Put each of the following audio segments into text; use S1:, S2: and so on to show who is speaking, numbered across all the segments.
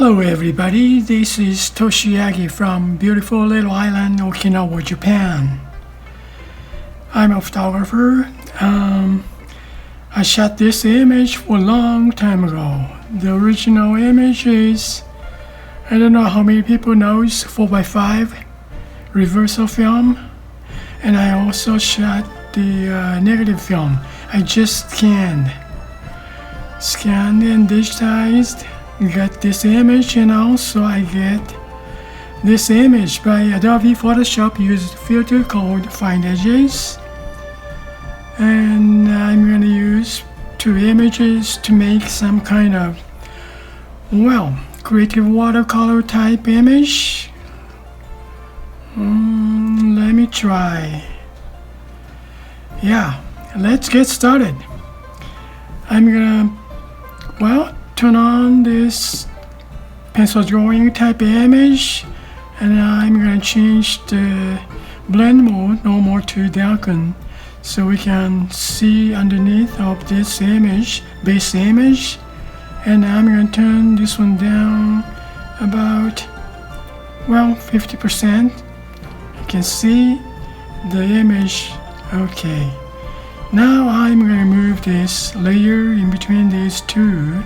S1: Hello everybody, this is Toshi Yagi from beautiful little island Okinawa, Japan. I'm a photographer. I shot this image for a long time ago. The original image is, I don't know how many people knows 4x5 reversal film, and I also shot the negative film. I just scanned and digitized, got this image, and also I get this image by Adobe Photoshop. Used filter called Find Edges, and I'm going to use two images to make some kind of, creative watercolor type image. Let me try. Yeah, let's get started. I'm gonna turn on this pencil drawing type image, and I'm gonna change the blend mode normal to darken so we can see underneath of this image, base image. And I'm gonna turn this one down about 50%. You can see the image. Okay, now I'm gonna move this layer in between these two.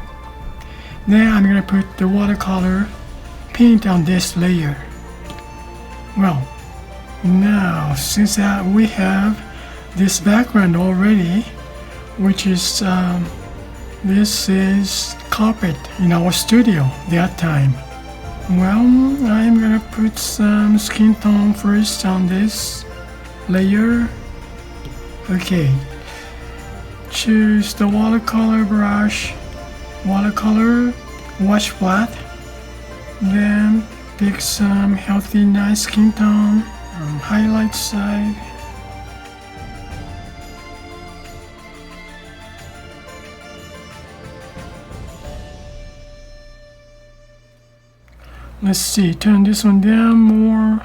S1: Then I'm gonna put the watercolor paint on this layer. Now since we have this background already, which is this is carpet in our studio that time. I'm gonna put some skin tone first on this layer. Okay, choose the watercolor brush, watercolor, wash flat, then pick some healthy nice skin tone on highlight side. Let's see, turn this one down more,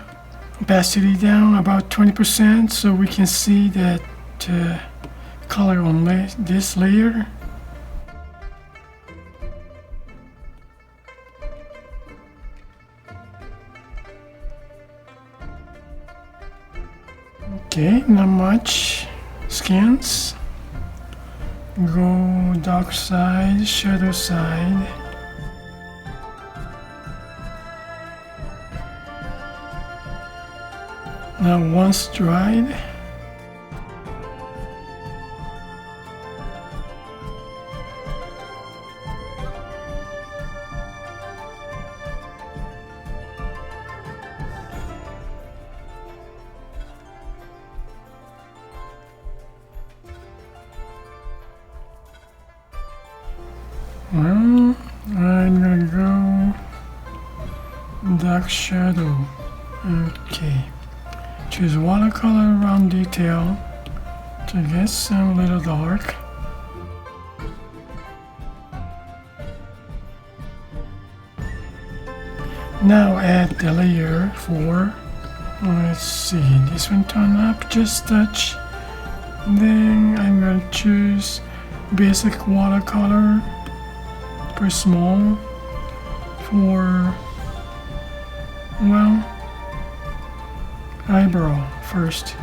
S1: opacity down about 20% so we can see that color on this layer. Okay, not much skins. Go dark side, shadow side. Now once dried, I'm gonna go dark shadow. Okay. Choose watercolor round detail to get some little dark. Now add the layer 4. Let's see, this one turn up just touch. Then I'm going to choose basic watercolor, pretty small, for eyebrow first.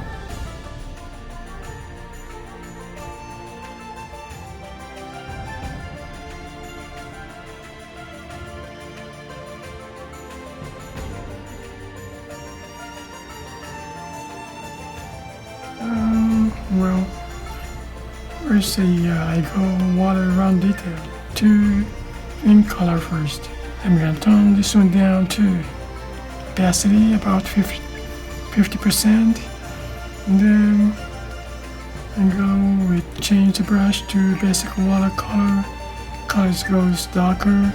S1: First I go water around detail to in color first. I'm gonna turn this one down to opacity about 50%, and then I go with change the brush to basic watercolor. Colors goes darker.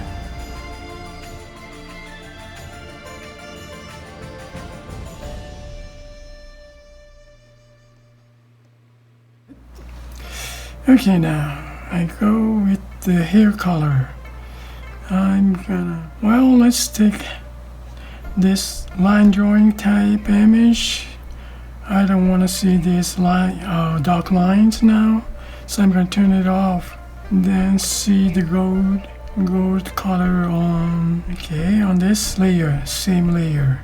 S1: Okay, now I go with the hair color. I'm gonna, let's take this line drawing type image. I don't want to see this dark lines now, so I'm going to turn it off. Then see the gold gold color on, okay, on this layer, same layer.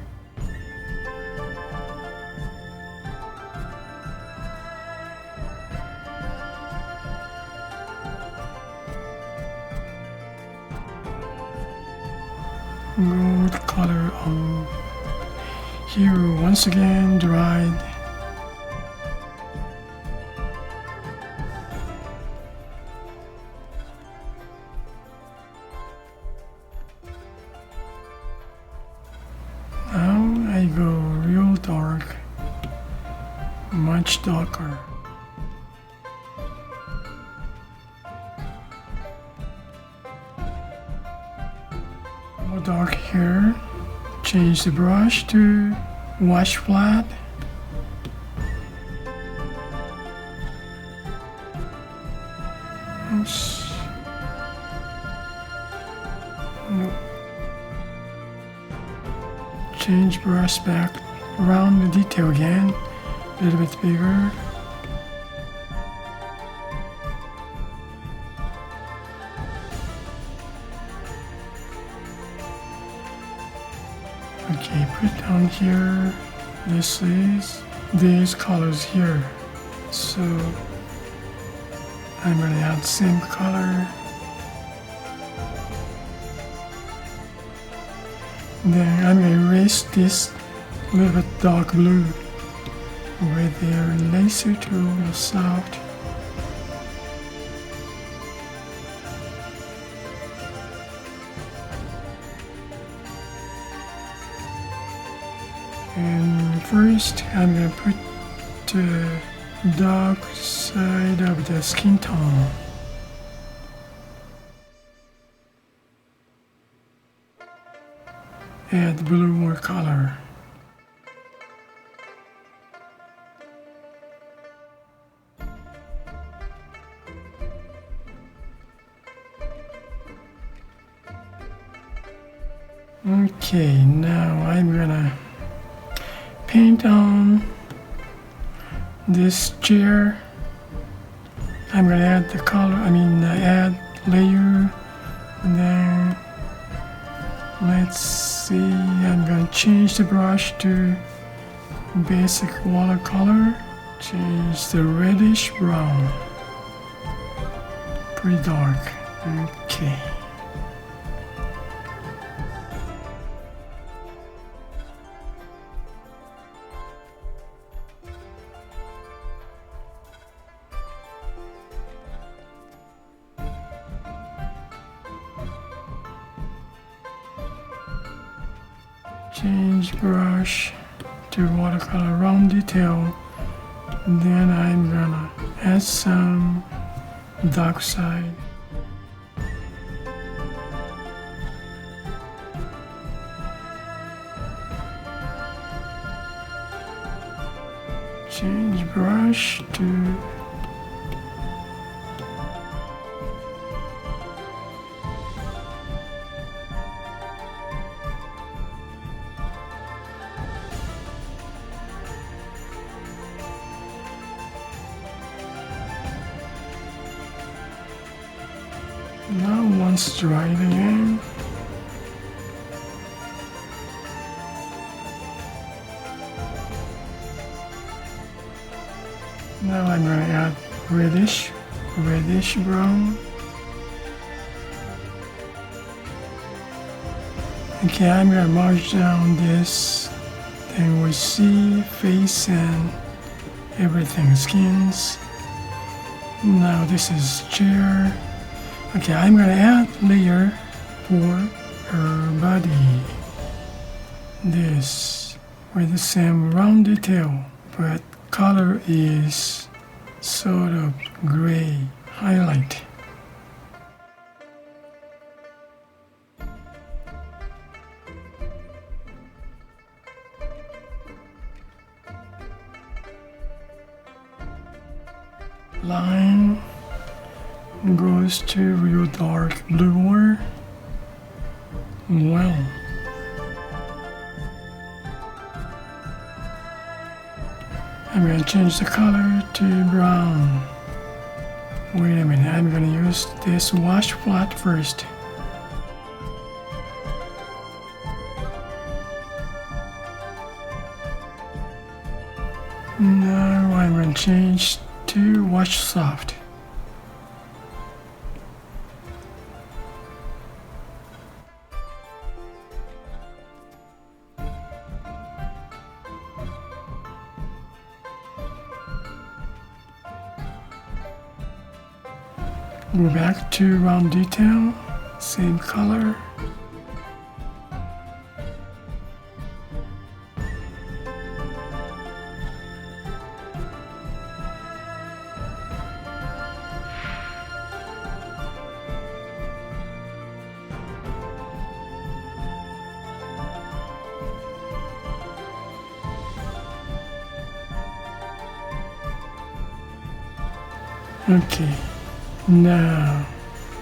S1: Gold color on here, once again dried. Now I go real dark, much darker. More dark here. Change the brush to wash flat. Oops. Nope. Change brush back around the detail again, a little bit bigger. Okay, put down here, this is these colors here. So I'm gonna add same color. Then I'm gonna erase this little bit dark blue with the laser tool soft. And first, I'm going to put the dark side of the skin tone. Add blue color. Okay, now I'm gonna paint on this chair. I'm gonna add the color, add layer, and then let's see, I'm gonna change the brush to basic watercolor, change the reddish brown, pretty dark. Okay. Change brush to watercolor round detail. Then I'm gonna add some dark side. Change brush to now once dried again. Now I'm going to add reddish brown. Okay, I'm going to march down this. Then we see face and everything, skins. Now this is chair. Okay, I'm going to add layer for her body. This with the same round detail, but color is sort of gray highlight. Line goes to real dark blue. Well, I'm going to change the color to brown. Wait a minute, I'm going to use this wash flat first. change to wash soft. Go back to round detail, same color.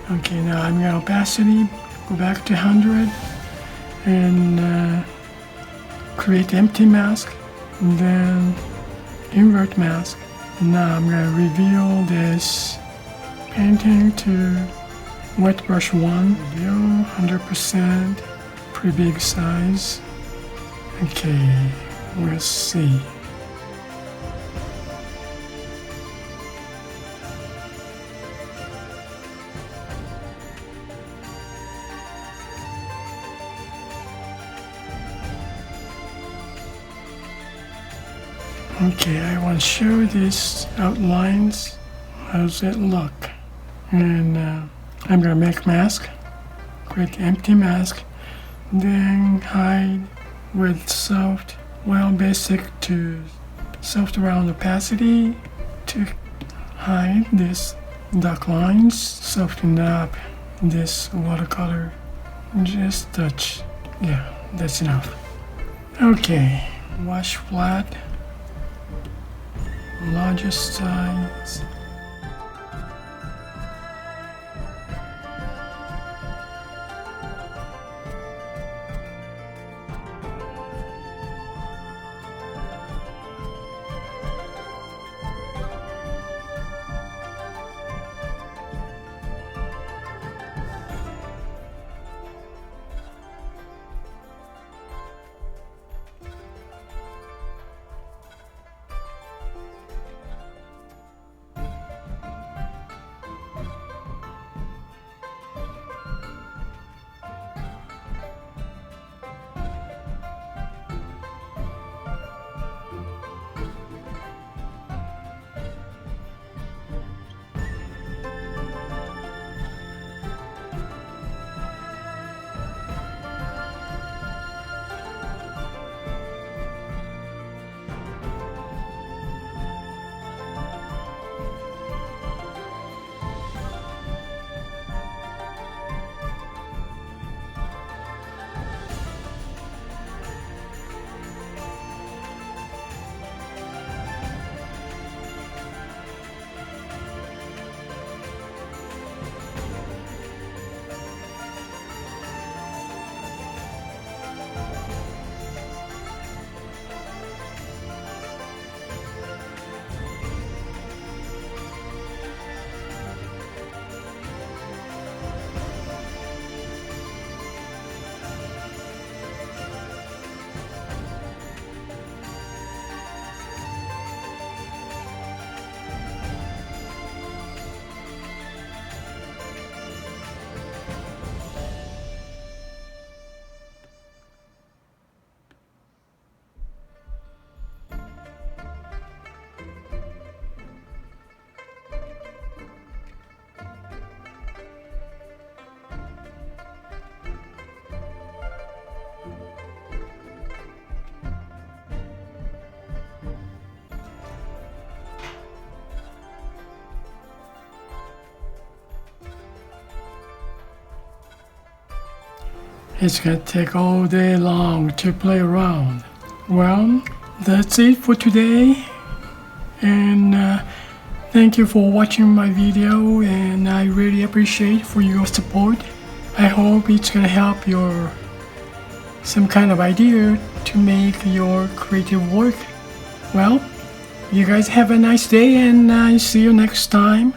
S1: Okay, now I'm gonna opacity, go back to 100 and create empty mask, and then invert mask. Now I'm gonna reveal this painting to wet brush 1, reveal 100%, pretty big size. Okay, we'll see. Okay, I want to show these outlines. How's it look? And I'm gonna make mask, create empty mask, then hide with soft, well, basic to soft round opacity to hide this dark lines, soften up this watercolor, just touch. Yeah, that's enough. Okay, wash flat. Largest size. It's gonna take all day long to play around. Well, that's it for today, and thank you for watching my video, and I really appreciate for your support. I hope it's gonna help your some kind of idea to make your creative work. Well, you guys have a nice day, and I see you next time.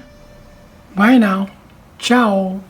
S1: Bye now. Ciao.